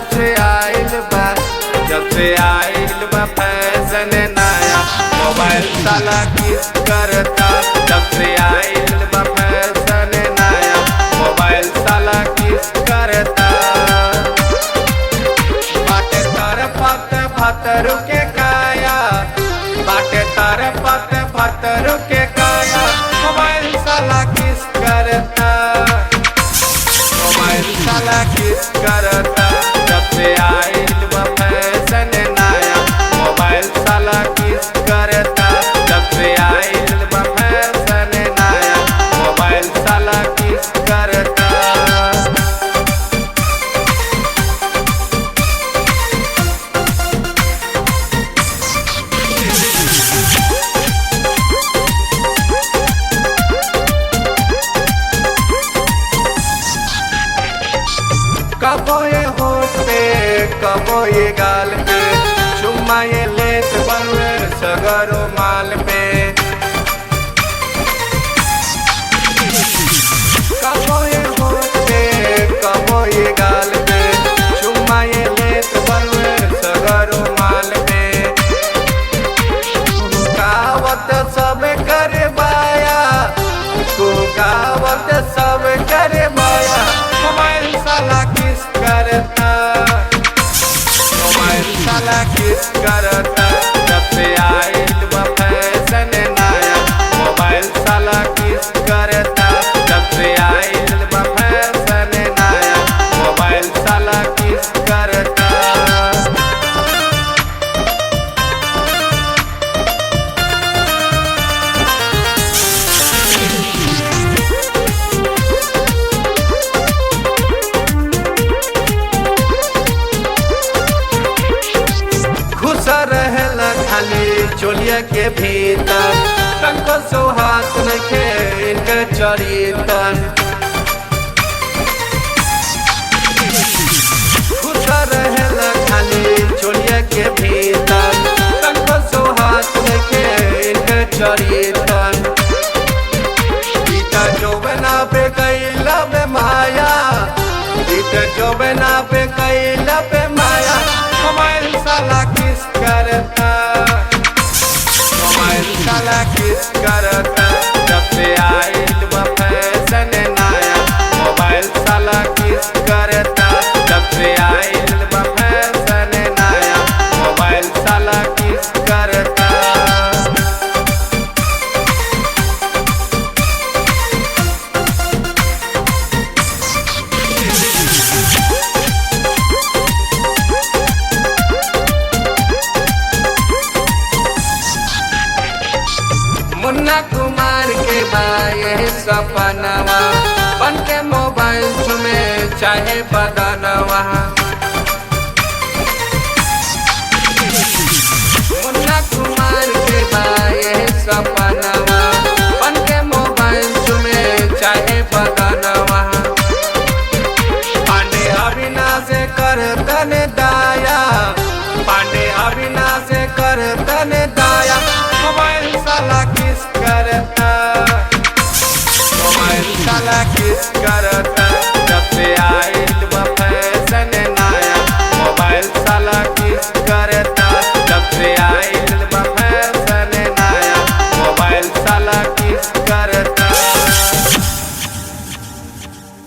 जब से आइल बा फैशन नया मोबाइल साला किस करता। जब से आइल बा फैशन नया मोबाइल साला किस करता। बाटे तर पत भतरु के काया, बाटे तर पत भतरु के काया मोबाइल साला किस करता। मोबाइल साला किस करता। जब से आइल बा फैशन नया मोबाइल साला किस करता। जब से आइल बा फैशन नया मोबाइल साला किस करता। कबो ये होठ पे कबो ये गाल पे चुम्मा ये लेत बनवे सगरो माल पे। कबो ये होठ पे कबो ये गाल पे चुम्मा ये लेत बनवे सगरो माल पे। गावत सब करे बाया, तू गावत सब करे बाया मोबाइल साला किस करता। मोबाइल साला किस करता। जब से आइल बा फैशन नया मोबाइल साला किस करता। जब से आइल बा फैशन नया मोबाइल साला किस करता। रहेला खाली चोलिया के भीतर तनको सोहात नखे इनके चरितन। खुश रहेला खाली चोलिया के भीतर तनको सोहात नखे इनके चरितन। बीता जोबना पे कैला पे माया, बीता जोबना पे कैला पे माया मोबाइल साला किस करता। मोबाइल साला किस करता। जब से आइल बा फैशन नया मोबाइल साला किस करता। जब से आइल बा फैशन नया मोबाइल साला किस करता। मुन्ना कुमार के बाये सपनवा बन के मोबाइल में चाहे बदनवा। मुन्ना कुमार के बाये सपनवा बन के मोबाइल में चाहे बदनवा। पांडे अविनाश कर तन दाया, पांडे अविनाश कर तन दाया मोबाइल साला किस करता। मोबाइल साला किस करता।